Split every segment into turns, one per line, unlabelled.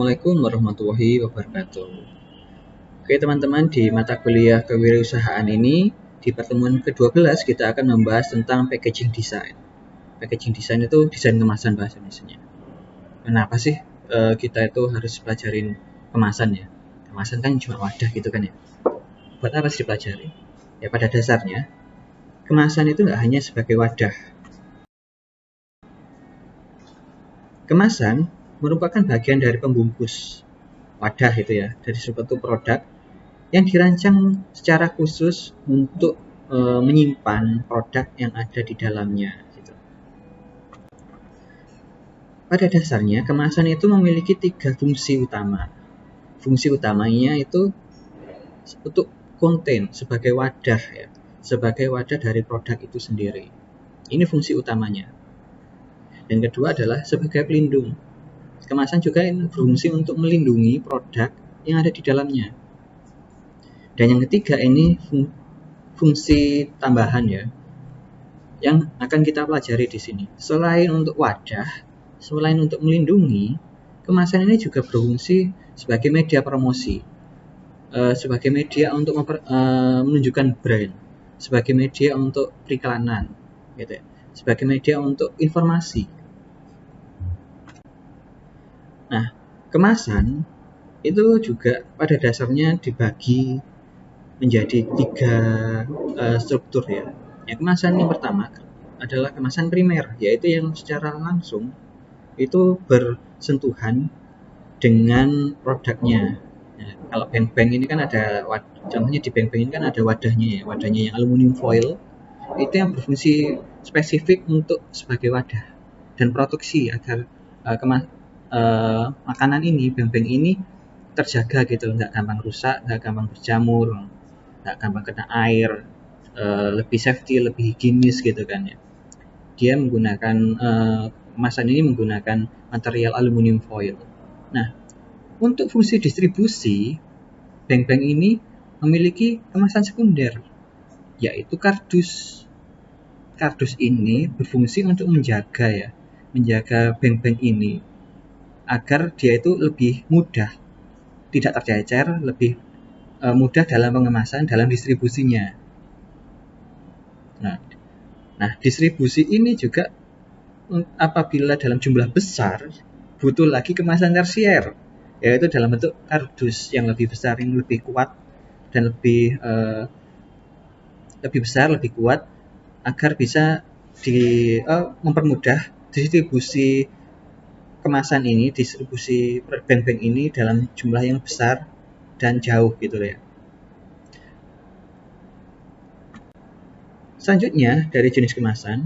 Assalamualaikum warahmatullahi wabarakatuh. Oke teman-teman, di mata kuliah kewirausahaan ini, di pertemuan ke-12 kita akan membahas tentang packaging design. Packaging design itu desain kemasan bahasa Indonesia. Kenapa sih kita itu harus pelajarin kemasan ya? Kemasan kan cuma wadah gitu kan ya. Buat apa sih dipelajari? Ya pada dasarnya, kemasan itu nggak hanya sebagai wadah. Kemasan merupakan bagian dari pembungkus wadah itu ya, dari suatu produk yang dirancang secara khusus untuk menyimpan produk yang ada di dalamnya. Gitu. Pada dasarnya, kemasan itu memiliki 3 fungsi utama. Fungsi utamanya itu untuk konten sebagai wadah, ya, sebagai wadah dari produk itu sendiri. Ini fungsi utamanya. Dan kedua adalah sebagai pelindung. Kemasan juga berfungsi untuk melindungi produk yang ada di dalamnya. Dan yang ketiga ini fungsi tambahan ya, yang akan kita pelajari di sini. Selain untuk wadah, selain untuk melindungi, kemasan ini juga berfungsi sebagai media promosi, sebagai media untuk menunjukkan brand, sebagai media untuk periklanan, gitu ya, sebagai media untuk informasi. Nah, kemasan itu juga pada dasarnya dibagi menjadi 3 struktur ya. Yang kemasan yang pertama adalah kemasan primer, yaitu yang secara langsung itu bersentuhan dengan produknya. Nah, kalau bank-bank ini kan ada, contohnya di bank-bank ini kan ada wadahnya ya, wadahnya yang aluminium foil, itu yang berfungsi spesifik untuk sebagai wadah dan produksi agar makanan ini, bank-bank ini terjaga gitu, nggak gampang rusak, nggak gampang berjamur, nggak gampang kena air, lebih safety, lebih higienis gitu kan ya. Dia menggunakan kemasan ini menggunakan material aluminium foil. Nah, untuk fungsi distribusi, bank-bank ini memiliki kemasan sekunder, yaitu kardus. Kardus ini berfungsi untuk menjaga bank-bank ini agar dia itu lebih mudah, tidak tercecer, lebih mudah dalam pengemasan, dalam distribusinya. Nah, distribusi ini juga apabila dalam jumlah besar butuh lagi kemasan tersier, yaitu dalam bentuk kardus yang lebih besar, yang lebih kuat dan lebih besar, lebih kuat, agar bisa mempermudah distribusi kemasan ini, distribusi bank-bank ini dalam jumlah yang besar dan jauh gitu ya. Selanjutnya dari jenis kemasan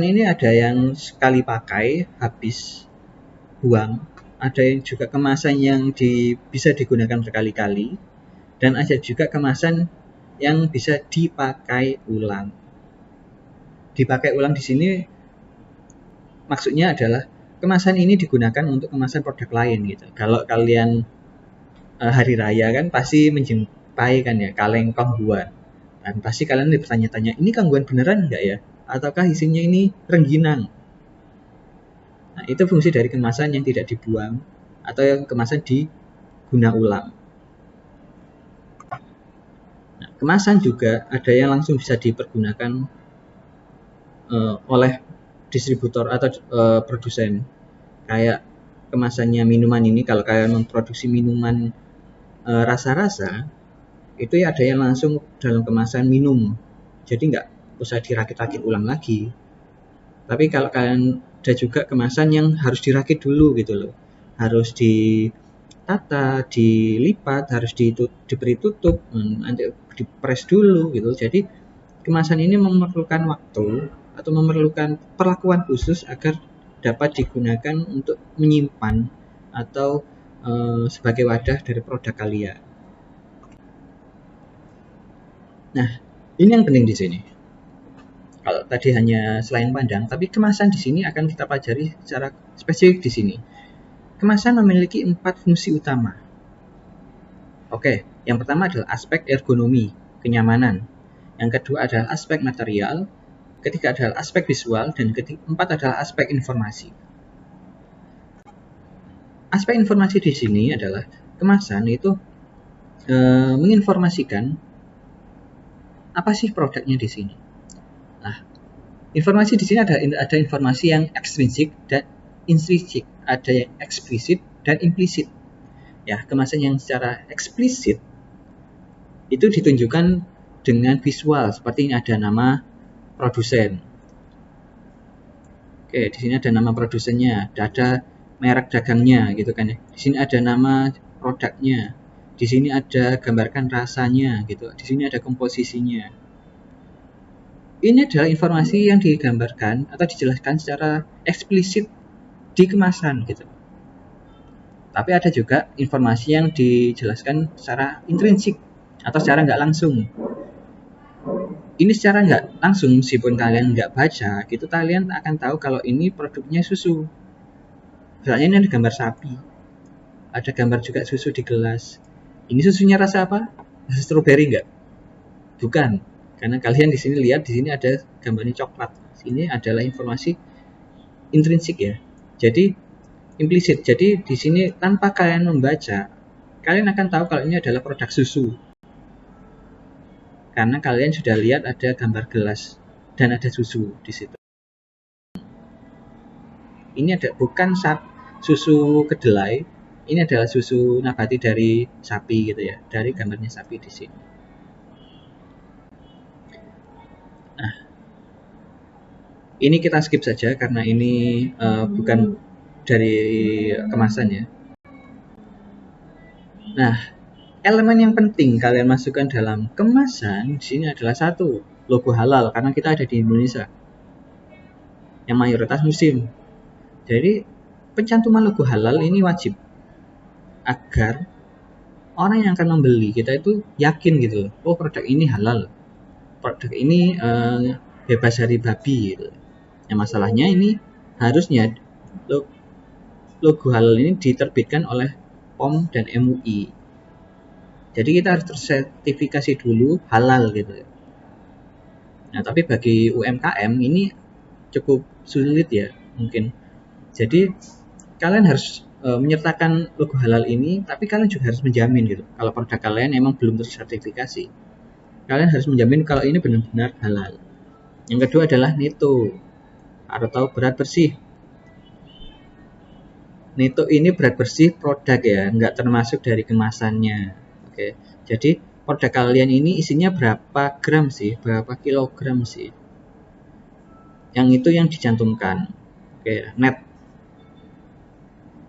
ini ada yang sekali pakai habis buang, ada yang juga kemasan yang bisa digunakan berkali-kali, dan ada juga kemasan yang bisa dipakai ulang. Dipakai ulang di sini maksudnya adalah kemasan ini digunakan untuk kemasan produk lain gitu. Kalau kalian hari raya kan pasti menjumpai kan ya kaleng kongguan. Dan pasti kalian bertanya-tanya, ini kongguan beneran enggak ya? Ataukah isinya ini rengginang? Nah, itu fungsi dari kemasan yang tidak dibuang atau yang kemasan diguna ulang. Nah, kemasan juga ada yang langsung bisa dipergunakan oleh distributor atau produsen. Kayak kemasannya minuman ini, kalau kalian memproduksi minuman rasa-rasa, itu ya ada yang langsung dalam kemasan minum, jadi nggak usah dirakit-rakit ulang lagi. Tapi kalau kalian ada juga kemasan yang harus dirakit dulu gitu loh, harus ditata, dilipat, harus diberi tutup, nanti dipres dulu gitu. Jadi kemasan ini memerlukan waktu atau memerlukan perlakuan khusus agar dapat digunakan untuk menyimpan atau sebagai wadah dari produk kalian. Nah, ini yang penting di sini. Kalau tadi hanya selain pandang, tapi kemasan di sini akan kita pelajari secara spesifik di sini. Kemasan memiliki 4 fungsi utama. Oke, yang pertama adalah aspek ergonomi, kenyamanan. Yang kedua adalah aspek material, ketiga adalah aspek visual, dan keempat adalah aspek informasi. aspek informasi di sini adalah kemasan itu menginformasikan apa sih produknya di sini. Nah, informasi di sini ada informasi yang ekstrinsik dan intrinsik, ada yang eksplisit dan implisit. Ya, kemasan yang secara eksplisit itu ditunjukkan dengan visual, seperti ini ada nama produsen. Oke, di sini ada nama produsennya, ada merek dagangnya gitu kan ya. Di sini ada nama produknya. Di sini ada gambarkan rasanya gitu. Di sini ada komposisinya. Ini adalah informasi yang digambarkan atau dijelaskan secara eksplisit di kemasan gitu. Tapi ada juga informasi yang dijelaskan secara intrinsik atau secara nggak langsung. Ini secara nggak langsung, meskipun kalian nggak baca, gitu kalian akan tahu kalau ini produknya susu. Misalnya ini ada gambar sapi, ada gambar juga susu di gelas. Ini susunya rasa apa? Rasa stroberi nggak? Bukan, karena kalian di sini lihat di sini ada gambarnya coklat. Ini adalah informasi intrinsik ya. Jadi implisit. Jadi di sini tanpa kalian membaca, kalian akan tahu kalau ini adalah produk susu. Karena kalian sudah lihat ada gambar gelas dan ada susu di situ. Ini ada bukan susu kedelai, ini adalah susu nabati dari sapi gitu ya, dari gambarnya sapi di sini. Nah, ini kita skip saja karena ini bukan dari kemasan ya. Nah, elemen yang penting kalian masukkan dalam kemasan di sini adalah satu, logo halal karena kita ada di Indonesia yang mayoritas muslim. Jadi pencantuman logo halal ini wajib agar orang yang akan membeli kita itu yakin gitu loh, oh produk ini halal, produk ini bebas dari babi gitu. Nah, masalahnya ini harusnya logo halal ini diterbitkan oleh POM dan MUI. Jadi kita harus tersertifikasi dulu halal gitu. Nah, tapi bagi UMKM ini cukup sulit ya mungkin. Jadi kalian harus menyertakan logo halal ini, tapi kalian juga harus menjamin gitu. Kalau produk kalian emang belum tersertifikasi, kalian harus menjamin kalau ini benar-benar halal. Yang kedua adalah neto atau berat bersih. Neto ini berat bersih produk ya, nggak termasuk dari kemasannya. Oke, jadi produk kalian ini isinya berapa gram sih, berapa kilogram sih? Yang itu yang dicantumkan. Oke, net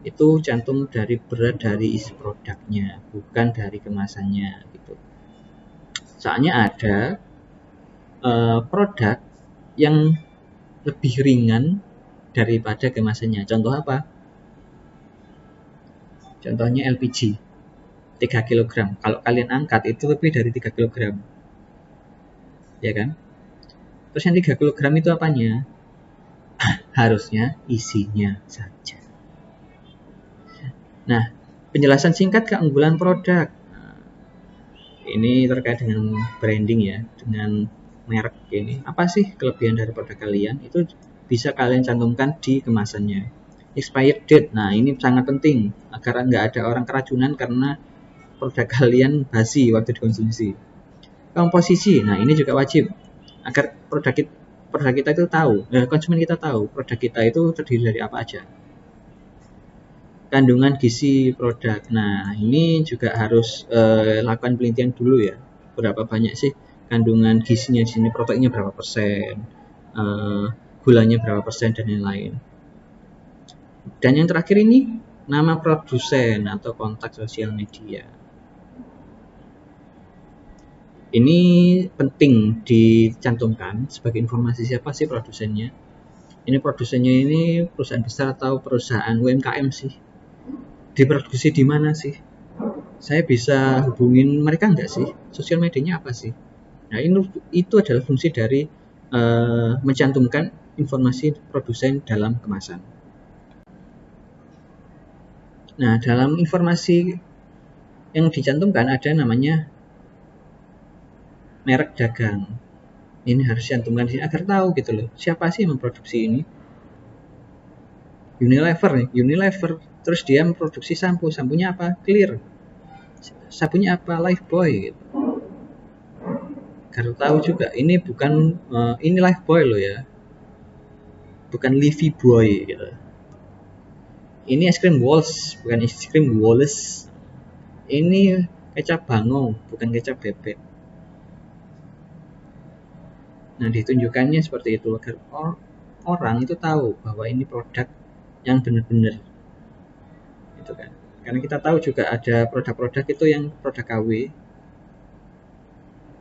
itu cantum dari berat dari isi produknya, bukan dari kemasannya gitu. Soalnya ada produk yang lebih ringan daripada kemasannya. Contoh apa? Contohnya LPG 3 kg. Kalau kalian angkat itu lebih dari 3 kg. Ya kan? Terus yang 3 kg itu apanya? Harusnya isinya saja. Nah, penjelasan singkat keunggulan produk. Ini terkait dengan branding ya, dengan merek ini. Apa sih kelebihan dari produk kalian? Itu bisa kalian cantumkan di kemasannya. Expired date, nah ini sangat penting agar nggak ada orang keracunan karena produk kalian basi waktu dikonsumsi. Komposisi, nah ini juga wajib agar produk kita itu tahu, konsumen kita tahu produk kita itu terdiri dari apa aja. Kandungan gizi produk. Nah, ini juga harus lakukan penelitian dulu ya. Berapa banyak sih kandungan gizinya di sini, proteinnya berapa persen, gulanya berapa persen dan lain-lain. Dan yang terakhir ini nama produsen atau kontak sosial media. Ini penting dicantumkan sebagai informasi siapa sih produsennya. Ini produsennya ini perusahaan besar atau perusahaan UMKM sih. Diproduksi di mana sih? Saya bisa hubungin mereka nggak sih? Sosial medianya apa sih? Nah, itu adalah fungsi dari mencantumkan informasi produsen dalam kemasan. Nah, dalam informasi yang dicantumkan ada namanya merek dagang. Ini harus dicantumkan di sini agar tahu gitu loh, siapa sih yang memproduksi ini. Unilever nih, Unilever Terus dia memproduksi sampo, sampunya apa? Clear. Sabunnya apa? Lifebuoy gitu. Harus tahu juga ini bukan ini Lifebuoy loh ya, bukan Livy Boy gitu. Ini es krim Walls, bukan es krim Wallace. Ini kecap bango, bukan kecap bebek. Nah, ditunjukkannya seperti itu agar orang itu tahu bahwa ini produk yang benar-benar gitu kan. Karena kita tahu juga ada produk-produk itu yang produk KW.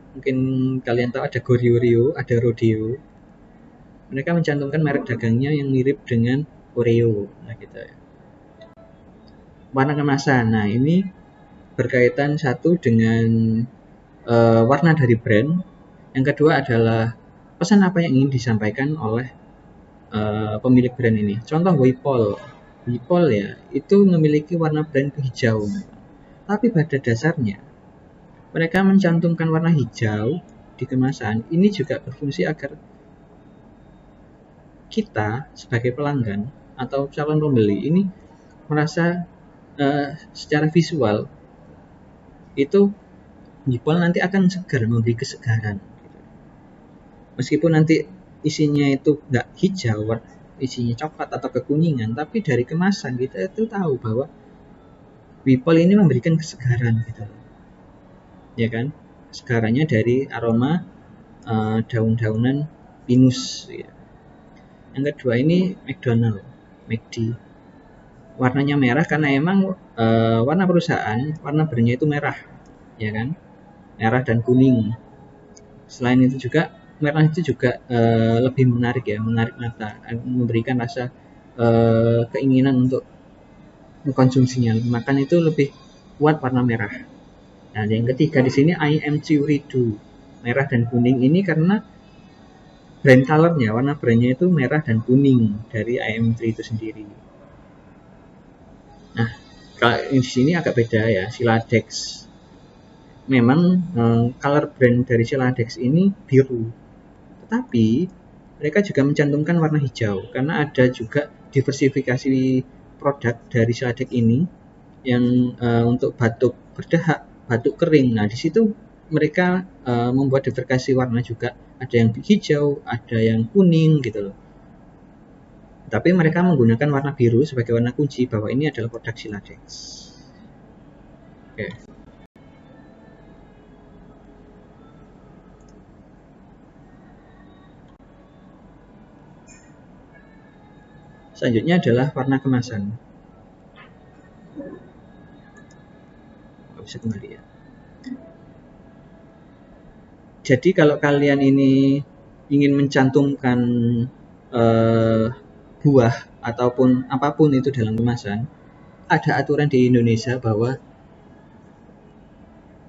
Mungkin kalian tahu ada Goryeo, ada Rodeo. Mereka mencantumkan merek dagangnya yang mirip dengan Oreo. Nah, gitu ya. Warna kemasan. Nah, ini berkaitan satu dengan warna dari brand. Yang kedua adalah pesan apa yang ingin disampaikan oleh pemilik brand ini. Contoh Wipol. Wipol ya, itu memiliki warna brand hijau. Tapi pada dasarnya mereka mencantumkan warna hijau di kemasan. Ini juga berfungsi agar kita sebagai pelanggan atau calon pembeli ini merasa secara visual itu Wipol nanti akan segar, memberi kesegaran. Meskipun nanti isinya itu nggak hijau, isinya coklat atau kekuningan, tapi dari kemasan kita itu tahu bahwa Wipol ini memberikan kesegaran gitu, ya kan? Segarannya dari aroma daun-daunan pinus. Ya. Yang kedua ini McDonald, McD. Warnanya merah karena emang warna perusahaan, warna brandnya itu merah, ya kan? Merah dan kuning. Selain itu juga merah itu juga lebih menarik ya, menarik mata, memberikan rasa keinginan untuk mengkonsumsinya. Makan itu lebih kuat warna merah. Nah, yang ketiga di sini I am Cheery-do. Merah dan kuning ini karena brand colornya, warna brandnya itu merah dan kuning dari IM3 itu sendiri. Nah, kalau di sini agak beda ya, Siladex. Memang color brand dari Siladex ini biru, tetapi mereka juga mencantumkan warna hijau karena ada juga diversifikasi produk dari Siladex ini yang untuk batuk berdahak, batuk kering. Nah, di situ mereka membuat diversifikasi warna juga, ada yang hijau, ada yang kuning gitu loh. Tapi mereka menggunakan warna biru sebagai warna kunci bahwa ini adalah produk Siladex. Oke. Selanjutnya adalah warna kemasan. Bisa kembali ya. Jadi kalau kalian ini ingin mencantumkan buah ataupun apapun itu dalam kemasan, ada aturan di Indonesia bahwa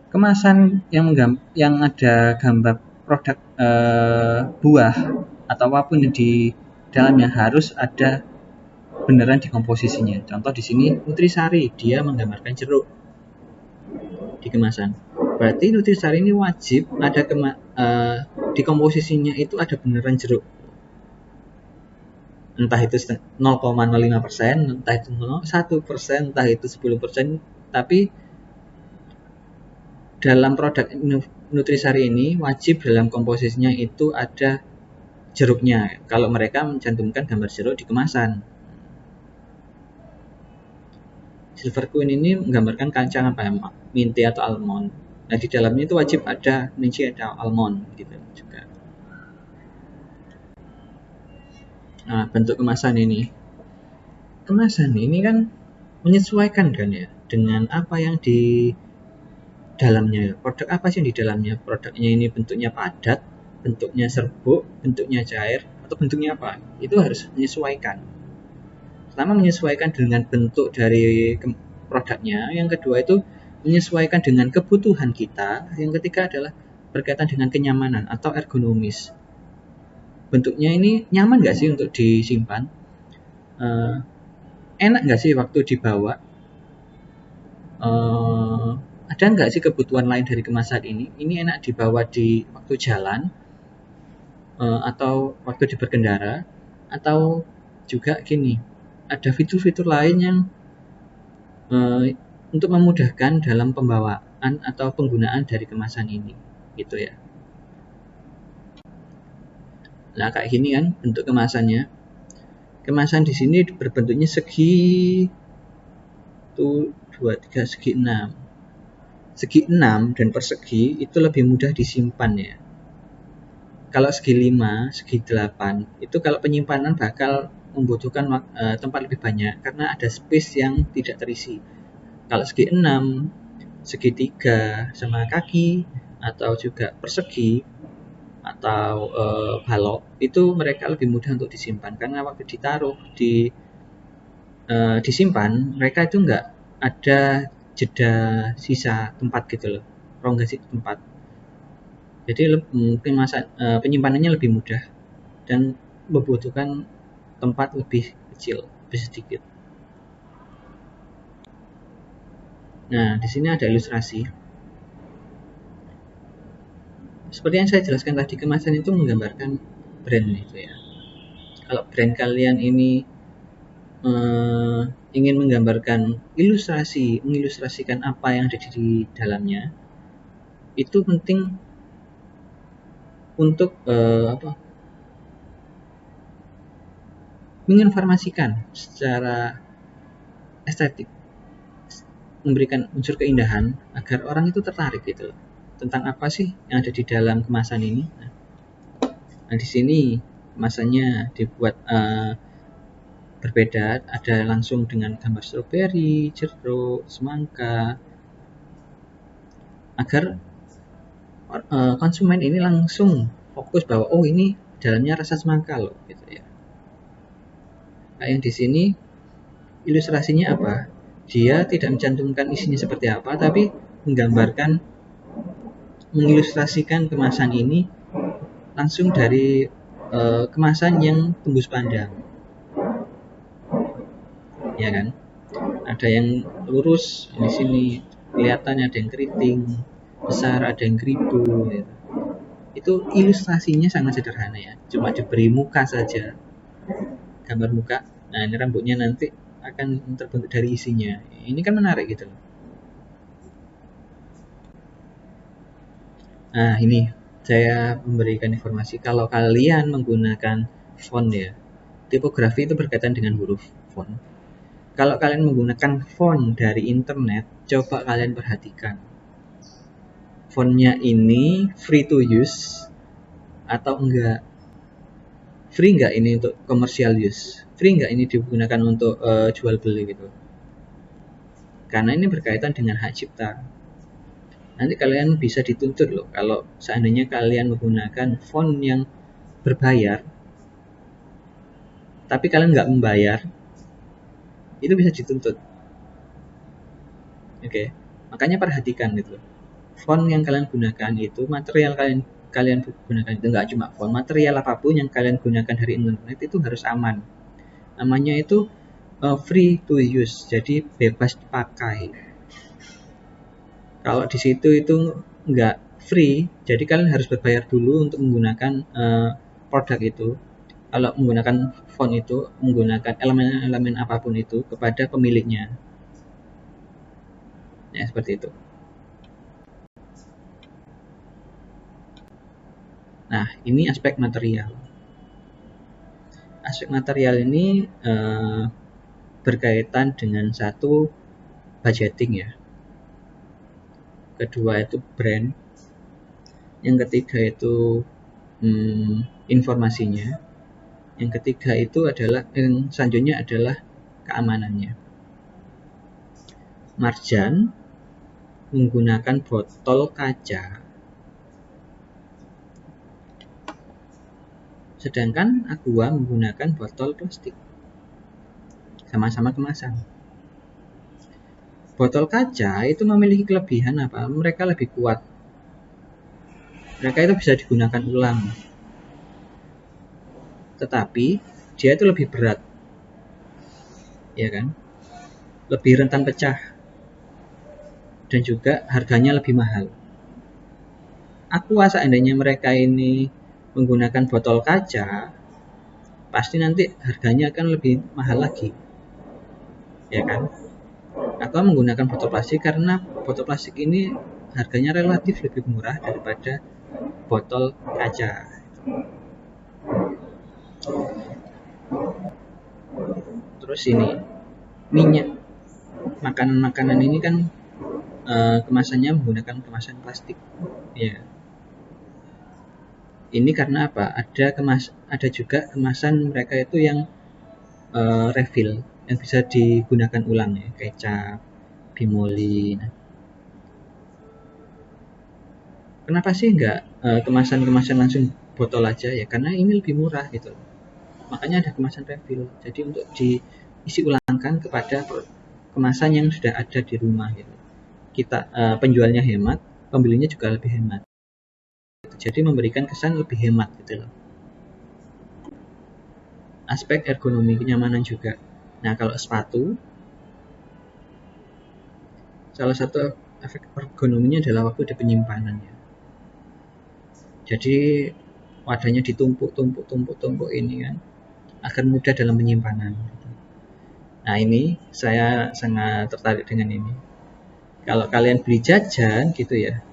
kemasan yang ada gambar produk buah atau apapun yang di dalamnya harus ada beneran di komposisinya. Contoh di sini Nutrisari, dia menggambarkan jeruk di kemasan. Berarti Nutrisari ini wajib ada di komposisinya itu ada beneran jeruk. Entah itu 0,05%, entah itu 1%, entah itu 10%, tapi dalam produk Nutrisari ini wajib dalam komposisinya itu ada jeruknya kalau mereka mencantumkan gambar jeruk di kemasan. Silver Queen ini menggambarkan kacang apa ya, minty atau almond. Nah, di dalamnya itu wajib ada minty atau almond gitu juga. Nah, bentuk kemasan ini. Kemasan ini kan menyesuaikan kan ya dengan apa yang di dalamnya. Produk apa sih yang di dalamnya? Produknya ini bentuknya padat, bentuknya serbuk, bentuknya cair, atau bentuknya apa? Itu harus menyesuaikan. Pertama menyesuaikan dengan bentuk dari produknya, yang kedua itu menyesuaikan dengan kebutuhan kita, yang ketiga adalah berkaitan dengan kenyamanan atau ergonomis. Bentuknya ini nyaman nggak sih untuk disimpan? Enak nggak sih waktu dibawa? Ada nggak sih kebutuhan lain dari kemasan ini? Ini enak dibawa di waktu jalan, atau waktu di berkendara, atau juga gini, ada fitur-fitur lain yang untuk memudahkan dalam pembawaan atau penggunaan dari kemasan ini, gitu ya. Nah, kayak gini kan bentuk kemasannya. Kemasan di sini berbentuknya segi 2, 3, segi 6. Segi 6 dan persegi itu lebih mudah disimpan ya. Kalau segi 5, segi 8, itu kalau penyimpanan bakal membutuhkan tempat lebih banyak karena ada space yang tidak terisi. Kalau segi 6, segi 3 sama kaki atau juga persegi atau balok itu mereka lebih mudah untuk disimpan karena waktu ditaruh disimpan mereka itu enggak ada jeda sisa tempat gitu loh, rongga tempat. Jadi mungkin penyimpanannya lebih mudah dan membutuhkan tempat lebih kecil, lebih sedikit. Nah, di sini ada ilustrasi. Seperti yang saya jelaskan tadi, kemasan itu menggambarkan brand itu ya. Kalau brand kalian ini ingin menggambarkan mengilustrasikan apa yang ada di dalamnya, itu penting untuk menginformasikan secara estetik, memberikan unsur keindahan agar orang itu tertarik gitu loh. Tentang apa sih yang ada di dalam kemasan ini? Nah, di sini kemasannya dibuat berbeda, ada langsung dengan gambar stroberi, jeruk, semangka, agar konsumen ini langsung fokus bahwa oh ini dalamnya rasa semangka loh gitu ya. Nah, yang di sini ilustrasinya apa? Dia tidak mencantumkan isinya seperti apa, tapi mengilustrasikan kemasan ini langsung dari kemasan yang tembus pandang, ya kan? Ada yang lurus di sini kelihatannya, ada yang keriting besar, ada yang keribu gitu. Itu ilustrasinya sangat sederhana ya, cuma diberi muka saja, gambar muka. Nah, ini rambutnya nanti akan terbentuk dari isinya. Ini kan menarik gitu loh. Nah, ini saya memberikan informasi kalau kalian menggunakan font ya. Tipografi itu berkaitan dengan huruf font. Kalau kalian menggunakan font dari internet, coba kalian perhatikan. Fontnya ini free to use atau enggak? Free enggak ini untuk commercial use? Free enggak ini digunakan untuk jual beli gitu? Karena ini berkaitan dengan hak cipta. Nanti kalian bisa dituntut loh kalau seandainya kalian menggunakan font yang berbayar, tapi kalian nggak membayar, itu bisa dituntut. Oke, makanya perhatikan gitu. Font yang kalian gunakan itu, material kalian gunakan itu nggak cuma font, material apapun yang kalian gunakan dari internet itu harus aman. Namanya itu free to use, jadi bebas dipakai. Kalau di situ itu nggak free, jadi kalian harus berbayar dulu untuk menggunakan produk itu. Kalau menggunakan font itu, menggunakan elemen-elemen apapun itu kepada pemiliknya. Ya, seperti itu. Nah, ini aspek material. Aspek material ini berkaitan dengan satu, budgeting ya. Kedua itu brand. Yang ketiga itu informasinya. Yang ketiga itu adalah selanjutnya adalah keamanannya. Marjan menggunakan botol kaca, sedangkan Aqua menggunakan botol plastik. Sama-sama kemasan. Botol kaca itu memiliki kelebihan apa? Mereka lebih kuat. Mereka itu bisa digunakan ulang. Tetapi dia itu lebih berat. Ya kan? Lebih rentan pecah. Dan juga harganya lebih mahal. Aqua seandainya mereka ini menggunakan botol kaca, pasti nanti harganya akan lebih mahal lagi. Ya kan? atau menggunakan botol plastik karena botol plastik ini harganya relatif lebih murah daripada botol kaca. Terus ini minyak makanan-makanan ini kan kemasannya menggunakan kemasan plastik. Ya. Ini karena apa? Ada juga kemasan mereka itu yang refill yang bisa digunakan ulang ya, kecap, bimoli. Nah, kenapa sih nggak kemasan-kemasan langsung botol aja ya? Karena ini lebih murah gitu. Makanya ada kemasan refill. Jadi untuk diisi ulangkan kepada kemasan yang sudah ada di rumah gitu. Kita penjualnya hemat, pembelinya juga lebih hemat. Jadi memberikan kesan lebih hemat gitu loh. Aspek ergonomi kenyamanan juga. Nah, kalau sepatu, salah satu efek ergonominya adalah waktu di penyimpanan ya. Jadi wadahnya ditumpuk ini kan agar mudah dalam penyimpanan. Nah, ini saya sangat tertarik dengan ini. Kalau kalian beli jajan gitu ya,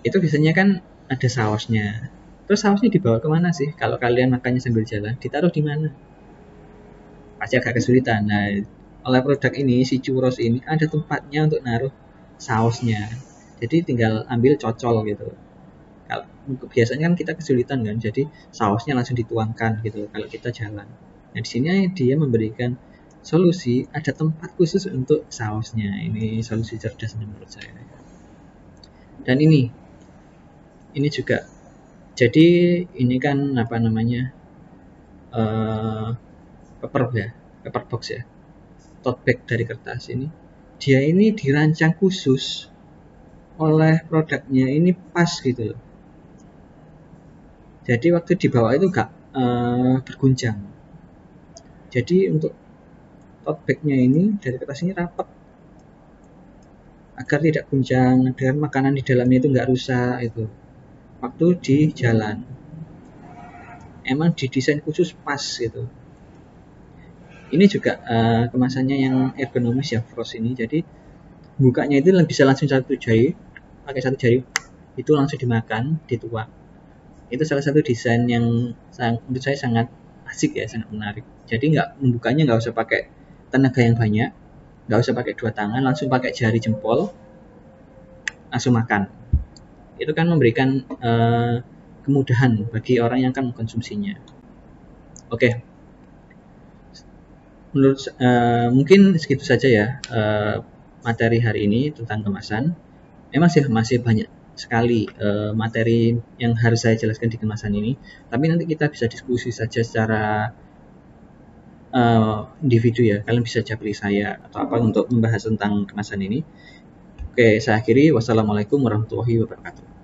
itu biasanya kan ada sausnya. Terus sausnya dibawa kemana sih? Kalau kalian makannya sambil jalan, ditaruh di mana? Pasti agak kesulitan. Nah, oleh produk ini, si churros ini ada tempatnya untuk naruh sausnya. Jadi tinggal ambil cocol gitu. Kalau biasanya kan kita kesulitan kan, jadi sausnya langsung dituangkan gitu kalau kita jalan. Nah, di sini dia memberikan solusi, ada tempat khusus untuk sausnya. Ini solusi cerdas menurut saya. Dan ini juga, jadi ini kan apa namanya, paper ya, paper box ya, tote bag dari kertas ini. Dia ini dirancang khusus oleh produknya ini pas gitu loh. Jadi waktu dibawa itu gak berguncang. Jadi untuk tote bagnya ini dari kertas ini rapat agar tidak guncang dan makanan di dalamnya itu nggak rusak itu waktu di jalan. Emang didesain khusus pas gitu. Ini juga kemasannya yang ergonomis ya, Frost ini. Jadi bukanya itu bisa langsung satu jari, pakai satu jari itu langsung dimakan, dituang. Itu salah satu desain yang menurut saya sangat asik ya, sangat menarik. Jadi membukanya nggak usah pakai tenaga yang banyak, nggak usah pakai dua tangan, langsung pakai jari jempol, langsung makan. Itu kan memberikan kemudahan bagi orang yang akan mengkonsumsinya. Oke, menurut mungkin segitu saja ya materi hari ini tentang kemasan. Memang sih masih banyak sekali materi yang harus saya jelaskan di kemasan ini, tapi nanti kita bisa diskusi saja secara individu ya. Kalian bisa japri saya atau apa untuk membahas tentang kemasan ini. Oke, saya akhiri. Wassalamualaikum warahmatullahi wabarakatuh.